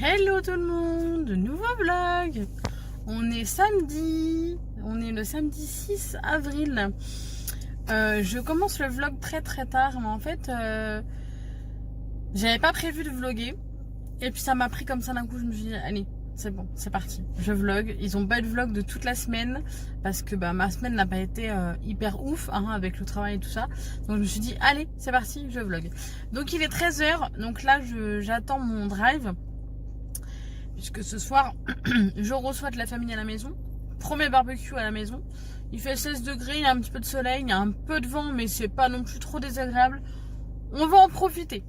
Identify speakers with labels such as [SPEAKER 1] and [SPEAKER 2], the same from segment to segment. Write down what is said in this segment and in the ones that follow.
[SPEAKER 1] Hello tout le monde, nouveau vlog. On est samedi, on est le samedi 6 avril. Je commence le vlog très tard, mais en fait, j'avais pas prévu de vlogger. Et puis ça m'a pris comme ça d'un coup, je me suis dit, allez, c'est bon, c'est parti, je vlog. Ils ont pas eu de vlog de toute la semaine, parce que ma semaine n'a pas été hyper ouf, avec le travail et tout ça. Donc je me suis dit, allez, c'est parti, je vlog. Donc il est 13 h, donc là j'attends mon drive. Puisque ce soir, je reçois de la famille à la maison. Premier barbecue à la maison. Il fait 16 degrés, il y a un petit peu de soleil, il y a un peu de vent, mais c'est pas non plus trop désagréable. On va en profiter,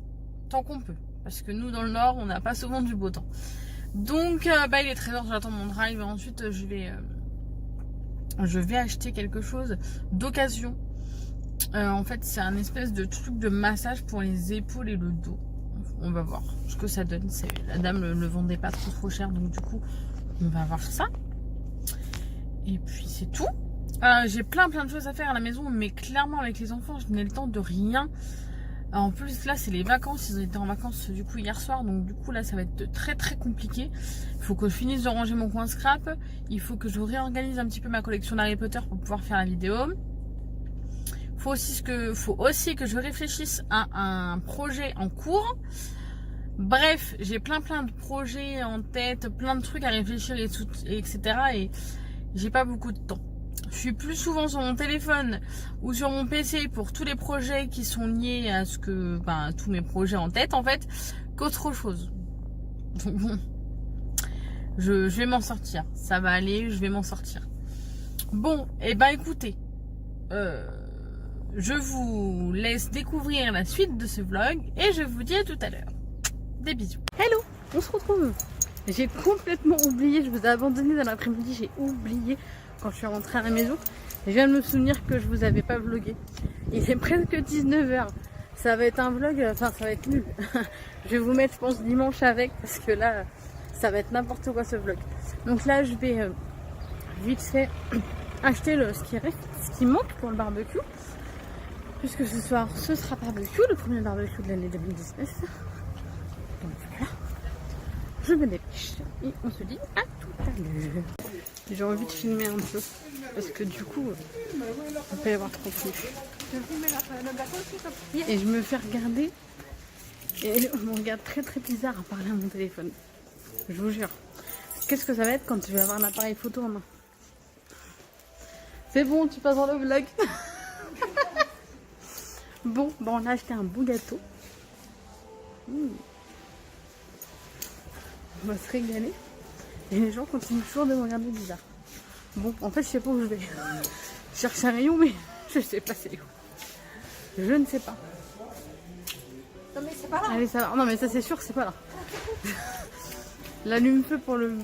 [SPEAKER 1] tant qu'on peut. Parce que nous, dans le Nord, on n'a pas souvent du beau temps. Donc, il est 13 h, j'attends mon drive. Et ensuite, je vais acheter quelque chose d'occasion. En fait, c'est un espèce de truc de massage pour les épaules et le dos. On va voir ce que ça donne. La dame le vendait pas trop cher, donc du coup on va voir ça. Et puis c'est tout. J'ai plein de choses à faire à la maison, mais clairement avec les enfants je n'ai le temps de rien. En plus là c'est les vacances, ils étaient en vacances du coup hier soir, donc du coup là ça va être très compliqué. Il faut que je finisse de ranger mon coin scrap. Il faut que je réorganise un petit peu ma collection d'Harry Potter pour pouvoir faire la vidéo. Faut aussi que je réfléchisse à un projet en cours. Bref, j'ai plein de projets en tête, plein de trucs à réfléchir etc. Et j'ai pas beaucoup de temps. Je suis plus souvent sur mon téléphone ou sur mon PC pour tous les projets qui sont liés à tous mes projets en tête en fait, qu'autre chose. Donc bon, je vais m'en sortir. Ça va aller, je vais m'en sortir. Bon, et écoutez, je vous laisse découvrir la suite de ce vlog et je vous dis à tout à l'heure. Des bisous. Hello, on se retrouve. J'ai complètement oublié, je vous ai abandonné dans l'après-midi, j'ai oublié quand je suis rentrée à la maison. Je viens de me souvenir que je vous avais pas vlogué. Il est presque 19 h. Ça va être un vlog, ça va être nul. Je vais vous mettre, je pense, dimanche avec, parce que là, ça va être n'importe quoi ce vlog. Donc là, je vais vite fait acheter ce qui manque pour le barbecue. Puisque ce soir, ce sera barbecue, le premier barbecue de l'année 2019. Donc voilà, je me dépêche et on se dit à tout à l'heure. J'ai envie de filmer un peu parce que du coup, il peut y avoir trop de trucs. Et je me fais regarder et on me regarde très bizarre à parler à mon téléphone. Je vous jure. Qu'est-ce que ça va être quand je vais avoir l'appareil photo en main? C'est bon, tu passes dans le vlog. Bon, on a acheté un beau gâteau. On va se régaler. Et les gens continuent toujours de me regarder bizarre. Bon, en fait, je sais pas où je vais. Je cherche un rayon, mais je sais pas c'est où. Je ne sais pas.
[SPEAKER 2] Non mais c'est pas là.
[SPEAKER 1] Allez, ça va. Non mais ça c'est sûr, c'est pas là. L'allume-feu pour le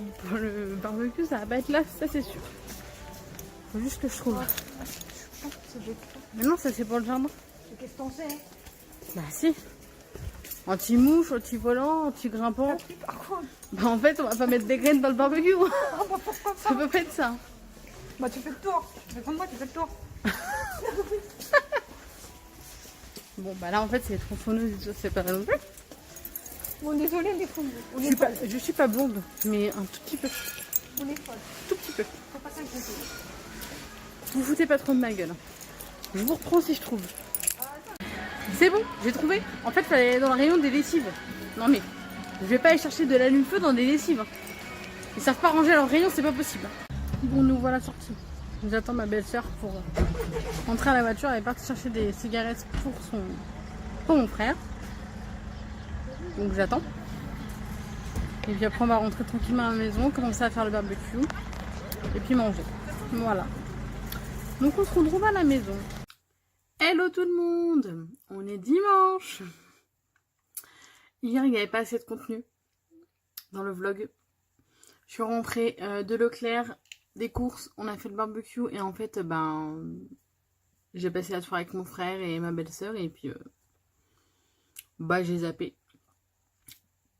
[SPEAKER 1] barbecue, ça va pas être là, ça c'est sûr. Faut juste que je trouve. Mais non, ça c'est pour le jardin.
[SPEAKER 2] Qu'est-ce que t'en sais?
[SPEAKER 1] Bah si. Anti-mouche, anti-volant, anti-grimpant.
[SPEAKER 2] Par contre.
[SPEAKER 1] En fait, on va pas mettre des graines dans le barbecue.
[SPEAKER 2] Pourquoi
[SPEAKER 1] Ça peut pas être ça.
[SPEAKER 2] Bah tu fais le tour. Tu fais comme moi, tu fais le tour.
[SPEAKER 1] Bon, là en fait, c'est les tronçonneuses et tout, c'est pas non plus.
[SPEAKER 2] Bon, désolé les fous.
[SPEAKER 1] Je suis pas blonde, mais un tout petit peu.
[SPEAKER 2] On est folle.
[SPEAKER 1] Tout petit peu.
[SPEAKER 2] Faut pas s'inquiéter.
[SPEAKER 1] Vous foutez pas trop de ma gueule. Je vous reprends si je trouve. C'est bon, j'ai trouvé. En fait, il fallait aller dans le rayon des lessives. Non mais, je vais pas aller chercher de l'allume-feu dans des lessives. Ils savent pas ranger leur rayon, c'est pas possible. Bon, nous voilà sortis. J'attends ma belle-sœur pour rentrer à la voiture. Elle est partie chercher des cigarettes pour mon frère. Donc j'attends. Et puis après, on va rentrer tranquillement à la maison, commencer à faire le barbecue. Et puis manger. Voilà. Donc on se retrouve à la maison. Hello tout le monde, on est dimanche. Hier il n'y avait pas assez de contenu dans le vlog. Je suis rentrée de Leclerc, des courses, on a fait le barbecue et en fait j'ai passé la soirée avec mon frère et ma belle-sœur et puis j'ai zappé.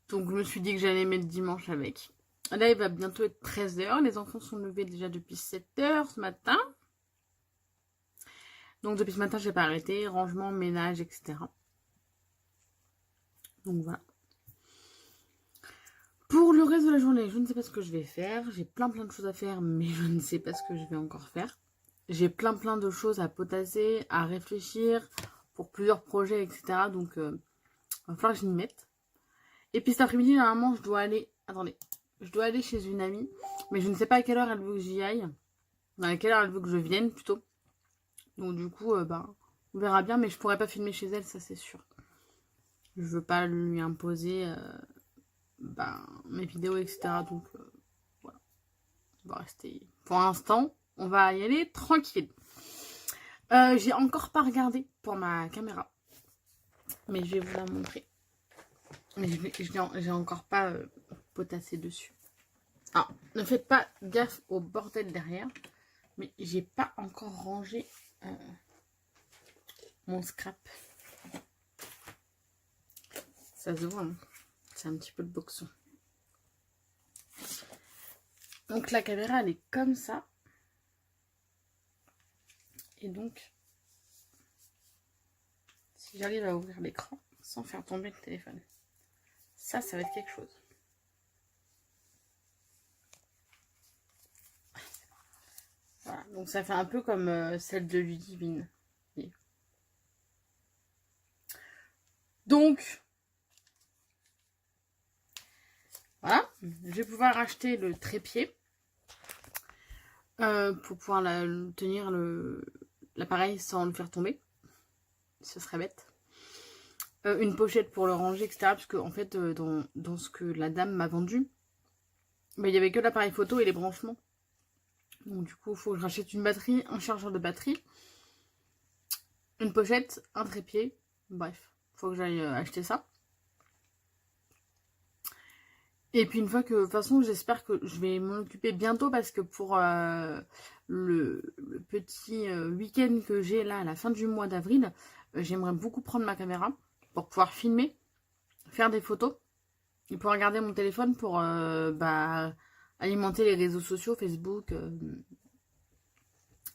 [SPEAKER 1] Donc je me suis dit que j'allais mettre dimanche avec. Là il va bientôt être 13 h, les enfants sont levés déjà depuis 7 h ce matin. Donc depuis ce matin, j'ai pas arrêté. Rangement, ménage, etc. Donc voilà. Pour reste de la journée, je ne sais pas ce que je vais faire. J'ai plein de choses à faire, mais je ne sais pas ce que je vais encore faire. J'ai plein de choses à potasser, à réfléchir pour plusieurs projets, etc. Donc, il va falloir que je m'y mette. Et puis cet après-midi, normalement, je dois aller... Attendez. Je dois aller chez une amie. Mais je ne sais pas à quelle heure elle veut que j'y aille. À quelle heure elle veut que je vienne, plutôt. Donc, du coup, on verra bien. Mais je pourrais pas filmer chez elle, ça, c'est sûr. Je veux pas lui imposer mes vidéos, etc. Donc, voilà. On va rester... Pour l'instant, on va y aller tranquille. J'ai encore pas regardé pour ma caméra. Mais je vais vous la montrer. Mais j'ai encore pas potassé dessus. Alors, ne faites pas gaffe au bordel derrière. Mais j'ai pas encore rangé mon scrap. Ça se voit, hein. C'est un petit peu le boxon. Donc la caméra, elle est comme ça. Et donc, si j'arrive à ouvrir l'écran sans faire tomber le téléphone, ça va être quelque chose. Voilà, donc ça fait un peu comme celle de Ludivine. Donc, voilà, je vais pouvoir acheter le trépied pour pouvoir tenir l'appareil sans le faire tomber. Ce serait bête. Une pochette pour le ranger, etc. Parce que en fait, dans ce que la dame m'a vendu, il n'y avait que l'appareil photo et les branchements. Donc du coup, il faut que je rachète une batterie, un chargeur de batterie, une pochette, un trépied. Bref, il faut que j'aille acheter ça. Et puis une fois que, de toute façon, j'espère que je vais m'en occuper bientôt parce que pour le petit week-end que j'ai là à la fin du mois d'avril, j'aimerais beaucoup prendre ma caméra pour pouvoir filmer, faire des photos et pouvoir regarder mon téléphone pour alimenter les réseaux sociaux, Facebook,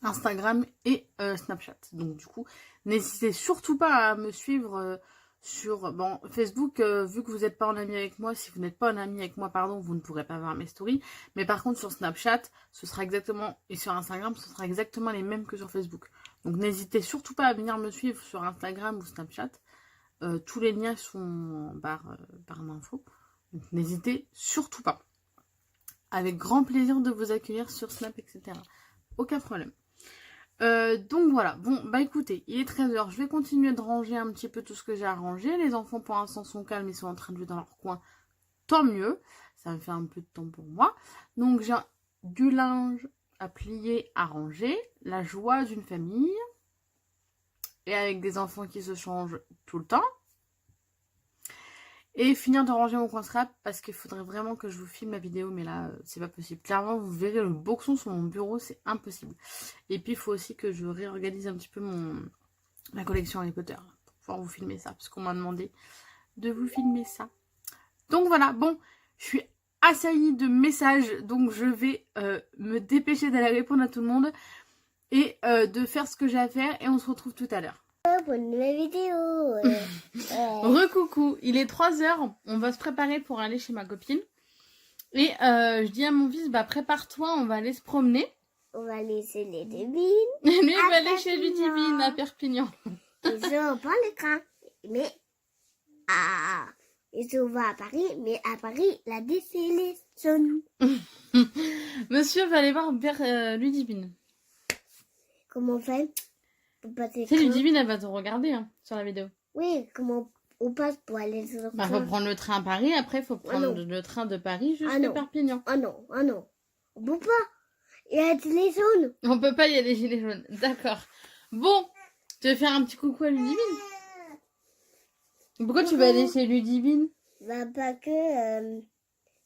[SPEAKER 1] Instagram et Snapchat. Donc du coup, n'hésitez surtout pas à me suivre sur Facebook, vu que vous n'êtes pas en ami avec moi. Si vous n'êtes pas en ami avec moi, pardon, vous ne pourrez pas voir mes stories. Mais par contre, sur Snapchat, ce sera exactement, et sur Instagram, ce sera exactement les mêmes que sur Facebook. Donc n'hésitez surtout pas à venir me suivre sur Instagram ou Snapchat. Tous les liens sont en barre d'infos. Donc n'hésitez surtout pas. Avec grand plaisir de vous accueillir sur Snap, etc. Aucun problème. Donc voilà, bon bah écoutez, il est 13h, je vais continuer de ranger un petit peu tout ce que j'ai à ranger. Les enfants pour l'instant sont calmes, ils sont en train de jouer dans leur coin, tant mieux, ça me fait un peu de temps pour moi. Donc j'ai du linge à plier, à ranger, la joie d'une famille, et avec des enfants qui se changent tout le temps. Et finir de ranger mon coin scrap parce qu'il faudrait vraiment que je vous filme ma vidéo, mais là c'est pas possible. Clairement vous verrez le boxon sur mon bureau, c'est impossible. Et puis il faut aussi que je réorganise un petit peu ma collection Harry Potter pour pouvoir vous filmer ça, parce qu'on m'a demandé de vous filmer ça. Donc voilà, bon, je suis assaillie de messages, donc je vais me dépêcher d'aller répondre à tout le monde et de faire ce que j'ai à faire, et on se retrouve tout à l'heure.
[SPEAKER 3] Pour une nouvelle vidéo.
[SPEAKER 1] Recoucou, il est 3h, on va se préparer pour aller chez ma copine. Et je dis à mon fils, bah prépare-toi, on va aller se promener.
[SPEAKER 3] On va aller chez les Ludivine.
[SPEAKER 1] Lui, il va aller chez Ludivine à Perpignan.
[SPEAKER 3] Ils sont pas le train. Mais ils sont à Paris, mais à Paris, la DC sonne.
[SPEAKER 1] Monsieur va aller voir Ludivine.
[SPEAKER 3] Comment on fait pour passer
[SPEAKER 1] C'est Ludivine, elle va te regarder hein, sur la vidéo.
[SPEAKER 3] Oui, comment on passe pour aller sur le
[SPEAKER 1] train. Faut prendre le train à Paris, après il faut prendre le train de Paris jusqu'à Perpignan.
[SPEAKER 3] Ah non, on peut pas. Il y a les gilets jaunes.
[SPEAKER 1] On peut pas, il y a les gilets jaunes. D'accord. Bon, tu veux faire un petit coucou à Ludivine? Pourquoi tu vas aller chez Ludivine?
[SPEAKER 3] Bah pas que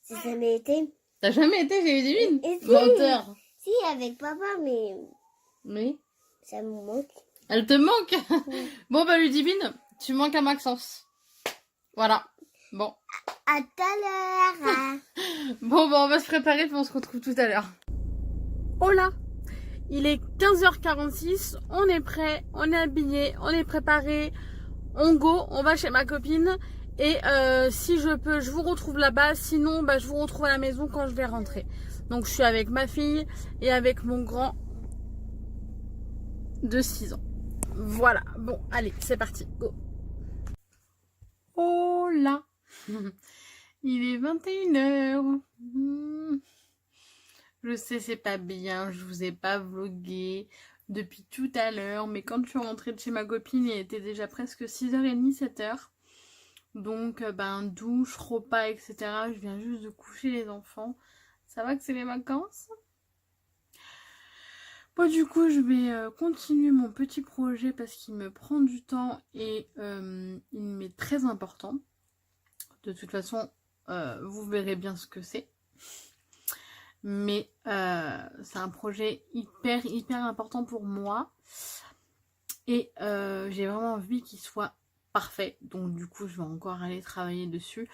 [SPEAKER 3] j'ai jamais été.
[SPEAKER 1] T'as jamais été chez Ludivine?
[SPEAKER 3] Si.
[SPEAKER 1] Menteur.
[SPEAKER 3] Si, avec papa, mais ça me manque.
[SPEAKER 1] Elle te manque? Oui. Bon bah Ludivine, tu manques à Maxence. Voilà. Bon.
[SPEAKER 3] À tout à l'heure.
[SPEAKER 1] Bon bah on va se préparer puis on se retrouve tout à l'heure. Oh là, il est 15h46, on est prêt, on est habillé, on est préparé, on go, on va chez ma copine Et si je peux, je vous retrouve là-bas. Sinon, bah, je vous retrouve à la maison quand je vais rentrer. Donc je suis avec ma fille et avec mon grand de 6 ans. Voilà, bon, allez, c'est parti, go. Oh là. Il est 21h. Je sais, c'est pas bien, je vous ai pas vlogué depuis tout à l'heure, mais quand je suis rentrée de chez ma copine, il était déjà presque 6h30, 7h. Donc, ben, douche, repas, etc. Je viens juste de coucher les enfants. Ça va que c'est les vacances? Bon, du coup, je vais continuer mon petit projet parce qu'il me prend du temps et il m'est très important. De toute façon, vous verrez bien ce que c'est. Mais c'est un projet hyper important pour moi. Et j'ai vraiment envie qu'il soit parfait. Donc du coup, je vais encore aller travailler dessus.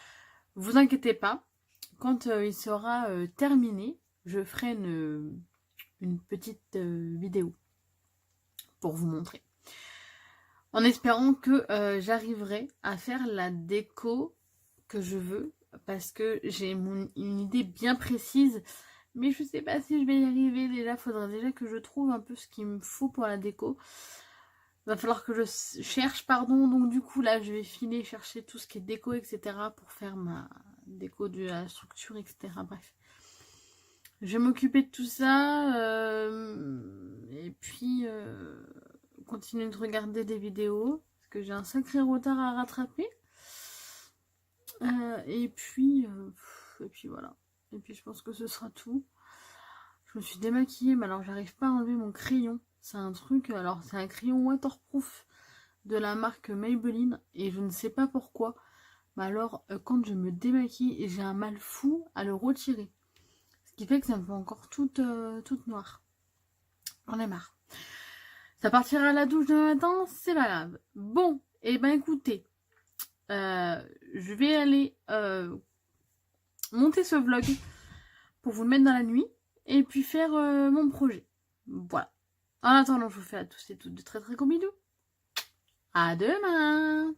[SPEAKER 1] Vous inquiétez pas. Quand il sera terminé, je ferai une petite vidéo pour vous montrer. En espérant que j'arriverai à faire la déco que je veux. Parce que j'ai une idée bien précise. Mais je sais pas si je vais y arriver. Déjà, il faudra déjà que je trouve un peu ce qu'il me faut pour la déco. Il va falloir que je cherche, pardon. Donc du coup, là, je vais filer chercher tout ce qui est déco, etc. pour faire ma déco de la structure, etc. Bref. Je vais m'occuper de tout ça. Et puis, continuer de regarder des vidéos. Parce que j'ai un sacré retard à rattraper. Et puis voilà. Et puis je pense que ce sera tout. Je me suis démaquillée, mais alors j'arrive pas à enlever mon crayon. C'est un truc, alors c'est un crayon waterproof de la marque Maybelline. Et je ne sais pas pourquoi. Mais alors, quand je me démaquille, j'ai un mal fou à le retirer. Ce qui fait que ça me fait encore toute noire. J'en ai marre. Ça partira à la douche demain matin, c'est pas grave. Bon, et ben écoutez. Je vais aller monter ce vlog pour vous le mettre dans la nuit et puis faire mon projet. Voilà. En attendant, je vous fais à tous et toutes de très gros bisous. À demain!